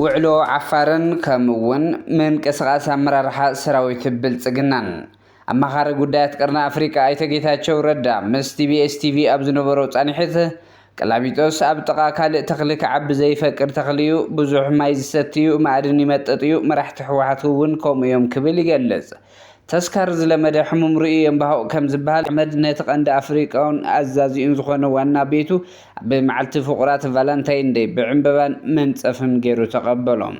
ውዕሎ ዓፋርን ከምውን መንቀስቃስ አመራርሓ ሰራዊት ብልጽግናን አማኻሪ ጉዳያት ቀርና አፍሪካ አይተ ጌታቸው ረዳ ምስ ቲቢኤስ ቲቪ ኣብ ዝነበረው ጻኒሕት ቀላሚጦስ ኣብ ጥቓ ካልእ ተኽሊ ክዓቢ ዘይፈቅድ ተኽልዩ ብዙሕ ማይ ዝሰትዩ ማዕድን ይመጠጥዩ መራሕቲ ሕወሓት እውን ከምኡ እዮም ክብል ይገልጽ ተስካር ዝለመደ ሕሙም ርእዮም ባሃው ከም ዝበሃል ኣሕመድ ነቲ ቀንዲ ኣፍሪቃውን ኣዛዚኡን ዝኾነ ዋና ቤቱ ብመዓልቲ ፍቁራት ቫለንታይን ዴይ ብዕምበባን መንጸፍን ገይሩ ተቐበሎም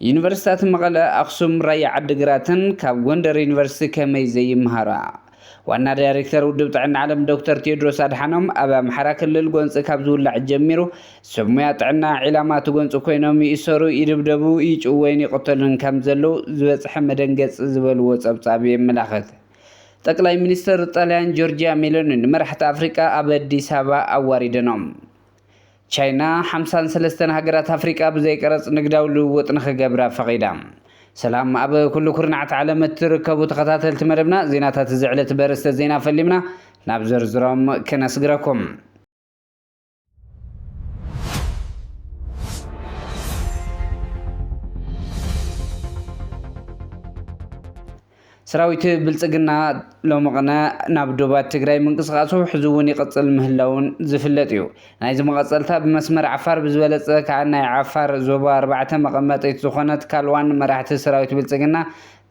ዩኒቨርሲታት መቐለ ኣክሱም ራያ ዓዲግራትን ካብ ጎንደር ዩኒቨርሲቲ ከመይ ዘይምሃራ ዋና ዳይሬክተር ውድብ ጥዕና ዓለም ዶክተር ቴዎድሮስ አድሓኖም ኣብ ኣምሓራ ክልል ጎንፂ ካብ ዝውላዕ ጀሚሩ ሰሙያ ጥዕና ዒላማት ጎንፂ ኮይኖም ይእሰሩ ይድብደቡ ይጭወይን ይቆተሉን ከም ዘለው ዝበፅሐ መደንገጽ ዝበልዎ ጸብጻብ የመላኽት ጠቅላይ ሚኒስትር ጣልያን ጆርጂያ ሜሎኒ ንመራሕቲ ኣፍሪቃ ኣብ አዲስ አበባ ኣዋሪደኖም ቻይና 53 ሃገራት ኣፍሪቃ ብዘይቀረጽ ንግዳዊ ልውውጥ ንኽገብራ ፈቒዳ ሰላም ኣብ ኩሉ ኩርናዓት ዓለም እትርከቡ ተኸታተልቲ መደብና ዜናታት ዝዕለት በረስተ ዜና ፈሊምና ናብ ዝርዝሮም ከነስግረኩም ሰራዊት ብልጽግና ሎመቐነ ናብ ዶባት ትግራይ ምንቅስቃሱ ሕዙውን ይቅጽል ምህላውን ዝፍለጥ እዩ ናይዚ መቐጸልታ ብመስመር ዓፋር ብዝበለጸ ከዓ ናይ ዓፋር ዞባ 4 መቐመጢት ዝኾነት ካልዋን መራሕቲ ሰራዊት ብልጽግና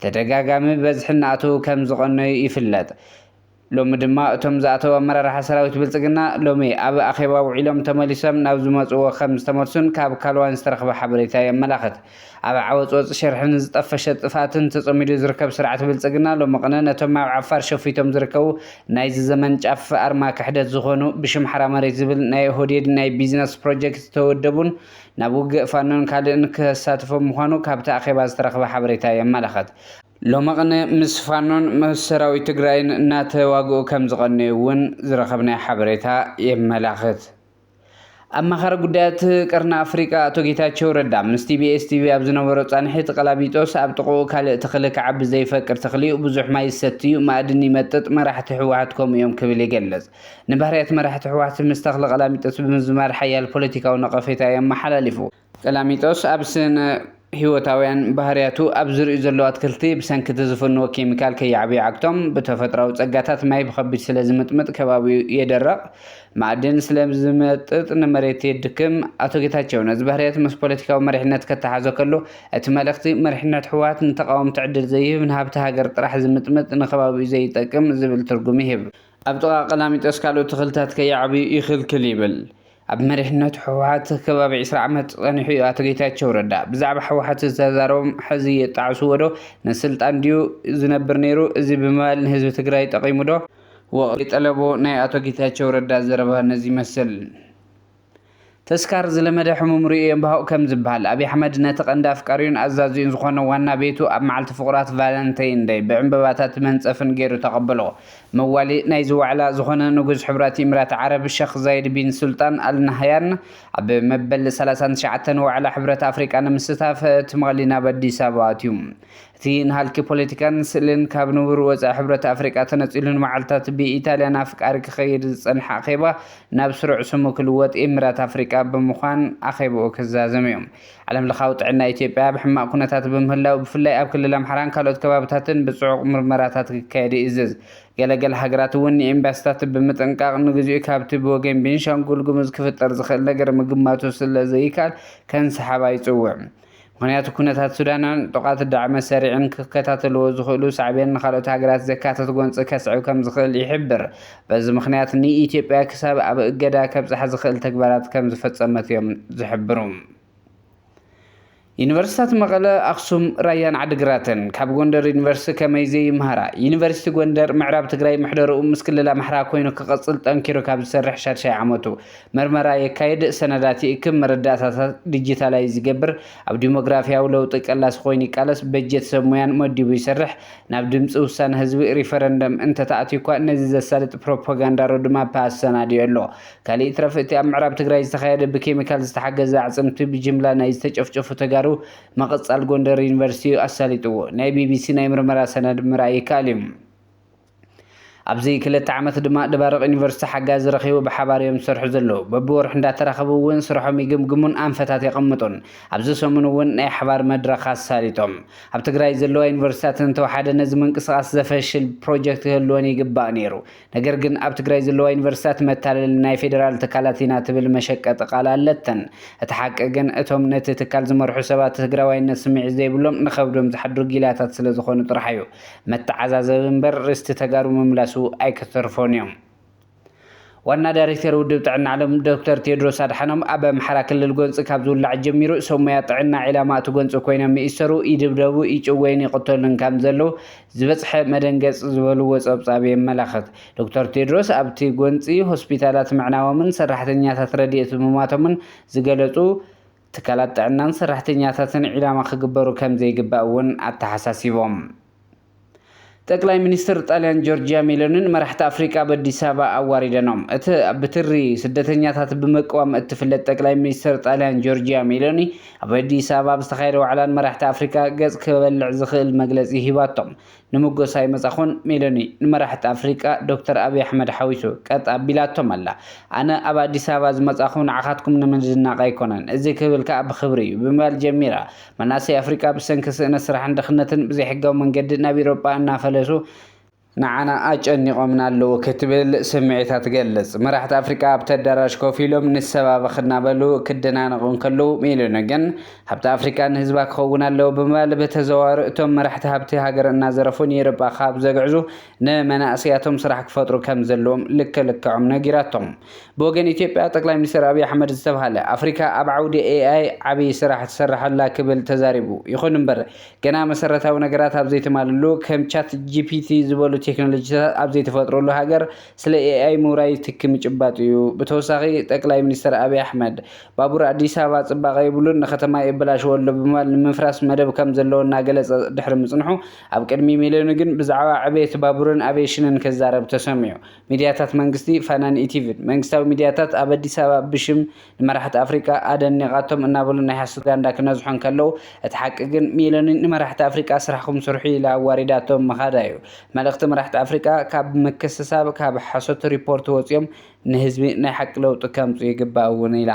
ተደጋጋሚ በዝሕና ኣተው ከም ዝቐነዩ ይፍለጥ ሎሚ ድማ እቶም ዝኣተው ኣመራርሓ ሰራዊት ብልጽግና ሎሚ ኣብ ኣኼባ ውዒሎም ተመሊሶም ናብ ዝመጽዎ ከም ዝተመልሱን ካብ ካልዋን ዝተረኸበ ሓበሬታ የመላኽት ኣብ ዓወጽ ሸርሕን ዝጠፈሸ ጥፋትን ተጸሚዱ ዝርከብ ስርዓት ብልጽግና ሎሚ ቀነ ነቶም ኣብ ዓፋር ሸፊቶም ዝርከቡ ናይዚ ዘመን ጫፍ ኣርማ ክሕደት ዝኾኑ ብሽም ሓራ መሬት ዝብል ናይ ሆዴድ ናይ ቢዝነስ ፕሮጀክት ተወደቡን ናብ ውግእ ፋኖን ካልእን ክሳተፎም ምዃኑ ካብቲ ኣኼባ ዝተረኸበ ሓበሬታ የመላኽት ሎመቐነ ምስ ፋኖን ምስ ሰራዊት ትግራይን እናተዋግኡ ከም ዝቐነዩ እውን ዝረኸብናይ ሓበሬታ የመላኽት ኣማኻሪ ጉዳያት ቀርና ኣፍሪቃ ኣቶ ጌታቸው ረዳ ምስ ቲቢኤስ ቲቪ ኣብ ዝነበረው ጻኒሕት ቀላቢጦስ ኣብ ጥቕኡ ካልእ ተኽሊ ክዓቢ ዘይፈቅድ ተኽልዩ ብዙሕ ማይ ዝሰትዩ ማዕድን ይመጥጥ መራሕቲ ሕወሓት ከምኡ እዮም ክብል ይገልጽ ንባህርያት መራሕቲ ሕወሓት ምስ ተኽሊ ቀላሚጦስ ብምዝማር ሓያል ፖለቲካዊ ነቐፌታ የመሓላሊፉ ቀላሚጦስ ኣብ ስነ ህይወታውያን ባህርያቱ ኣብ ዝርኡ ዘለዎ አትክልቲ ብሰንኪቲ ዝፍንዎ ኬሚካል ከይዓብዩ ዓግቶም ብተፈጥራዊ ጸጋታት ማይ ብኸቢድ ስለ ዝምጥምጥ ከባቢኡ የደረቕ ማዕድን ስለዝመጥጥ ንመሬት የድክም ኣቶ ጌታቸው ነዚ ባህርያት ምስ ፖለቲካዊ መሪሕነት ከተሓዞ ከሎ እቲ መልእኽቲ መሪሕነት ሕወሓት ንተቃወምቲ ዕድል ዘይህብ ንሃብቲ ሃገር ጥራሕ ዝምጥምጥ ንኸባቢኡ ዘይጠቅም ዝብል ትርጉም ይህብ ኣብ ጥቓ ቀላሚጦስ ካልኦት ተኽልታት ከይዓብዩ ይኽልክል ይብል ኣብ መሪሕነት ሕወሓት ከባቢ 20 ዓመት ጸኒሑ ኣቶ ጌታቸው ረዳ ብዛዕባ ሕወሓት ዝተዛረቦም ሕዚ የጣዕስዎ ዶ ንስልጣን ድዩ ዝነብር ነይሩ እዚ ብምባል ንህዝቢ ትግራይ ጠቒሙ ዶ ወቕቲ ጠለቦ ናይ ኣቶ ጌታቸው ረዳ ዘረባ ነዚ ይመስል ተስካር ዝለመደ ሕሙም ርእዮም ባሃው ከም ዝበሃል ኣብይ ኣሕመድ ነቲ ቀንዲ ኣፍቃሪዩን ኣዛዚኡን ዝኾነ ዋና ቤቱ ኣብ መዓልቲ ፍቁራት ቫለንታይን ዴይ ብዕምበባታት መንጸፍን ገይሩ ተቐበሎ መዋሊ ናይ ዝዋዕላ ዝኾነ ንጉስ ሕብራት ኢምራት ዓረብ ሸኽ ዛይድ ቢን ሱልጣን አልናህያን ኣብ መበል 39 ዋዕላ ሕብረት ኣፍሪቃ ንምስታፍ ትመቐሊ ናብ ኣዲስ ኣበባ ኣትዩ እቲ ንሃልኪ ፖለቲካን ስእልን ካብ ንቡር ወፃኢ ሕብረት ኣፍሪቃ ተነፂሉን መዓልትታት ብኢጣልያን ኣፍቃሪ ክኸይድ ዝጸንሐ ኣኼባ ናብ ስሩዕ ስሙ ክልወጥ ኢምራት ኣፍሪቃ ብምዃን ኣኼብኡ ክዛዘም እዮም ዓለም ለኻዊ ጥዕና ኢትዮጵያ ብሕማቕ ኩነታት ብምህላው ብፍላይ ኣብ ክልል ኣምሓራን ካልኦት ከባቢታትን ብጽዑቕ ምርመራታት ክካየድ ይእዝዝ ገለገለ ሃገራት እውን ኤምባሲታት ብምጥንቃቕ ንግዚኡ ካብቲ ብወገን ቤንሻንጉል ጉሙዝ ክፍጠር ዝኽእል ነገር ምግማቱ ስለ ዘይካል ከንሰሓባ ይጽውዕ ምክንያቱ ኩነታት ሱዳንን ጥቃት ዳዕመ ሰሪዕን ክከታተልዎ ዝኽእሉ ሳዕብያን ንካልኦት ሃገራት ዘካተት ጎንፂ ከስዕብ ከም ዝኽእል ይሕብር በዚ ምክንያት ንኢትዮጵያ ክሳብ ኣብ እገዳ ከብፅሓ ዝኽእል ተግባራት ከም ዝፈጸመት እዮም ዝሕብሩ ዩኒቨርሲታት መቐለ ኣክሱም ራያን ዓዲግራትን ካብ ጎንደር ዩኒቨርሲቲ ከመይ ዘይምሃራ ዩኒቨርሲቲ ጎንደር ምዕራብ ትግራይ ምሕደርኡ ምስ ክልል ኣምሓራ ኮይኑ ክቐጽል ጠንኪሩ ካብ ዝሰርሕ 6 ዓመቱ መርመራ የካይድ ሰነዳት ይእክብ መረዳእታታት ዲጂታላይዝ ይገብር ኣብ ዲሞግራፊያዊ ለውጢ ቀላስ ኮይኑ ይቃለስ በጀት ሰሙያን መዲቡ ይሰርሕ ናብ ድምፂ ውሳነ ህዝቢ ሪፈረንደም እንተተኣትዩ እኳ ነዚ ዘሳልጥ ፕሮፓጋንዳ ሮድማ ፓሰናድዮ ኣሎ ካልእ ትረፍ እቲ ኣብ ምዕራብ ትግራይ ዝተኻየደ ብኬሚካል ዝተሓገዘ ኣዕጽምቲ ብጅምላ ናይ ዝተጨፍጨፉ ተጋሩ መቐጻል ጎንደር ዩኒቨርሲቲ ኣሳሊጥዎ ናይ ቢቢሲ ናይ ምርመራ ሰነድ ምርኣይ ይከኣል እዩ ኣብዚ ክልተ ዓመት ድማ ደባርቕ ዩኒቨርሲቲ ሓጋዝ ረኺቡ ብሓባር እዮም ዝሰርሑ ዘለዉ በብወርሒ እንዳተራኸቡ እውን ስርሖም ይግምግሙን ኣንፈታት የቐምጡን ኣብዚ ሰሙን እውን ናይ ሓባር መድረኽ ኣሳሊጦም ኣብ ትግራይ ዘለዋ ዩኒቨርሲቲታት እንተወሓደ ነዚ ምንቅስቓስ ዘፈሽል ፕሮጀክት ክህልወን ይግባእ ነይሩ ነገር ግን ኣብ ትግራይ ዘለዋ ዩኒቨርሲቲታት መታለል ናይ ፌደራል ትካላት ኢና ትብል መሸቀጥ ቃል ኣለተን እቲ ሓቂ ግን እቶም ነቲ ትካል ዝመርሑ ሰባት ትግራዋይነት ስምዒት ዘይብሎም ንኸብዶም ዝሓድሩ ጊላታት ስለ ዝኾኑ ጥራሕ እዩ መተዓዛዘብ እምበር ርስቲ ተጋሩ ምምላሱ ኣይክተርፎን እዮም ዋና ዳይሬክተር ውድብ ጥዕና ዓለም ዶክተር ቴድሮስ ኣድሓኖም ኣብ ኣምሓራ ክልል ጎንፂ ካብ ዝውላዕ ጀሚሩ ሰሙያ ጥዕና ዒላማ እቲ ጎንፂ ኮይኖም ይእሰሩ ይድብደቡ ይጭወይን ይቕተሉን ከም ዘለዉ ዝበፅሐ መደንገፅ ዝበልዎ ፀብፃብ የመላኽት ዶክተር ቴድሮስ ኣብቲ ጎንፂ ሆስፒታላት ምዕናቦምን ሰራሕተኛታት ረድኤት ምሟቶምን ዝገለፁ ትካላት ጥዕናን ሰራሕተኛታትን ዒላማ ክግበሩ ከም ዘይግባእ እውን ኣተሓሳሲቦም ጠቅላይ ሚኒስትር ጣልያን ጆርጂያ ሜሎንን መራሕቲ ኣፍሪቃ በአዲስ አበባ ኣዋሪደኖም እቲ ብትሪ ስደተኛታት ብምቅዋም እትፍለጥ ጠቅላይ ሚኒስትር ጣልያን ጆርጂያ ሜሎኒ ኣብ አዲስ አበባ ብዝተኻየደ ዋዕላን መራሕቲ ኣፍሪቃ ገጽ ክበልዕ ዝኽእል መግለጺ ሂባቶም ንምጎሳይ መጻኹን ሜሎኒ ንመራሕቲ ኣፍሪቃ ዶክተር አብይ አሕመድ ሓዊሱ ቀጥ ኣቢላቶም ኣላ ኣነ ኣብ አዲስ አበባ ዝመጻኹን ዓኻትኩም ንምድናቕ ኣይኮነን እዚ ክብል ከዓ ብኽብሪ እዩ ብምባል ጀሚራ መናእሰይ ኣፍሪቃ ብሰንኪ ስእነት ስራሕን ድኽነትን ብዘይሕጋዊ መንገዲ ናብ ኤውሮጳ እናፈለሱ ንዓና ኣጨኒቖምና ኣለዎ ክትብል ስምዒታ ትገልጽ መራሕቲ ኣፍሪቃ ኣብ ተዳራሽ ኮፍ ኢሎም ንሰባበ ክናበሉ ክደናነቑን ከለዉ ሜሎኒ ግን ሃብቲ ኣፍሪቃ ንህዝባ ክኸውን ኣለዎ ብምባል በተዘዋወሩ እቶም መራሕቲ ሃብቲ ሃገር እናዘረፉን ኤውሮጳ ካብ ዘግዕዙ ንመናእሰያቶም ስራሕ ክፈጥሩ ከም ዘለዎም ልክዕኦም ነጊራቶም ብወገን ኢትዮጵያ ጠቅላይ ሚኒስትር አብይ አሕመድ ዝተባሃለ ኣፍሪካ ኣብ ዓውዲ ኤአይ ዓብይ ስራሕ ትሰርሓላ ክብል ተዛሪቡ ይኹን እምበር ገና መሰረታዊ ነገራት ኣብ ዘይተማልሉ ከም ቻት ጂፒቲ ዝበሉ ቴክኖሎጂታት ኣብ ዘይተፈጥረሉ ሃገር ስለ ኤአይ ምውራይ ትክም ጭባጥ እዩ ብተወሳኺ ጠቅላይ ሚኒስትር አብይ አሕመድ ባቡር አዲስ አበባ ጽባቐ ይብሉን ንከተማ ይበላሽወሉ ብምባል ንምፍራስ መደብ ከም ዘለዎ እናገለጸ ድሕሪ ምጽንሑ ኣብ ቅድሚ ሜሎኒ ግን ብዛዕባ ዕብየት ባቡርን አቪዬሽንን ክዛረብ ተሰሚዑ ሚድያታት መንግስቲ ፋናን ኢቲቪን መንግስታዊ ሚድያታት ኣብ አዲስ አበባ ብሽም ንመራሕቲ ኣፍሪቃ ኣደኒቓቶም እናበሉ ናይ ሓሰት ጋንዳ ክነዝሖን ከለዉ እቲ ሓቂ ግን ሜሎኒ ንመራሕቲ ኣፍሪቃ ስራሕኩም ስርሑ ኢላ ኣዋሪዳቶም መኻዳ እዩ መልእኽቲ መራሕቲ ኣፍሪቃ ካብ ምክስሳብ ካብ ሓሶት ሪፖርት ወፂኦም ንህዝቢ ናይ ሓቂ ለውጢ ከምፅኡ ይግባእ እውን ኢላ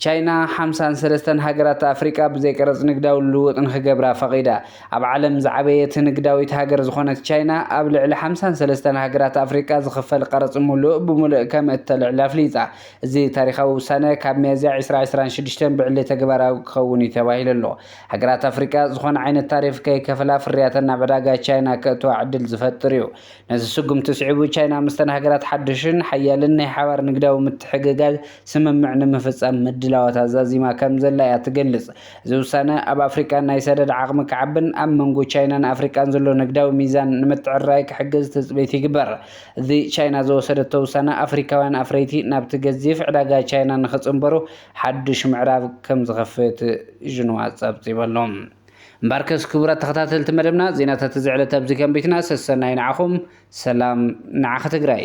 ቻይና 53 ሃገራት ኣፍሪቃ ብዘይ ቀረጽ ንግዳዊ ልውውጥ ንኽገብራ ፈቒዳ ኣብ ዓለም ዝዓበየት ንግዳዊት ሃገር ዝኾነት ቻይና ኣብ ልዕሊ 53 ሃገራት ኣፍሪቃ ዝኽፈል ቀረጽ ሙሉእ ብምሉእ ከም እተልዕል ኣፍሊጣ እዚ ታሪኻዊ ውሳነ ካብ ሚያዝያ 2026 ብዕሊ ተግባራዊ ክኸውን እዩ ተባሂሉ ኣሎ ሃገራት ኣፍሪቃ ዝኾነ ዓይነት ታሪፍ ከይከፈላ ፍርያተን ናብ ዕዳጋ ቻይና ከእትዋ ዕድል ዝፈጥር እዩ ነዚ ስጉም ትስዒቡ ቻይና ምስተን ሃገራት ሓድሽን ሓያልን ናይ ሓባር ንግዳዊ ምትሕግጋዝ ስምምዕ ንምፍጻም ምድላዋት ኣዛዚማ ከም ዘላ እያ ትገልጽ እዚ ውሳነ ኣብ ኣፍሪቃ ናይ ሰደድ ዓቕሚ ክዓብን ኣብ መንጎ ቻይናን ኣፍሪቃን ዘሎ ንግዳዊ ሚዛን ንምትዕርራይ ክሕግዝ ትፅቢት ይግበር እዚ ቻይና ዝወሰደቶ ውሳነ ኣፍሪካውያን ኣፍረይቲ ናብቲ ገዚፍ ዕዳጋ ቻይና ንኽጽንበሩ ሓድሽ ምዕራብ ከም ዝኸፍት ዥንዋ ጸብጺበሎም እምበርከስ ክቡራት ተኸታተልቲ መደብና ዜናታት እዚ ዕለት ኣብዚ ከም ቤትና ሰሰናይ ንዓኹም ሰላም ንዓኸ ትግራይ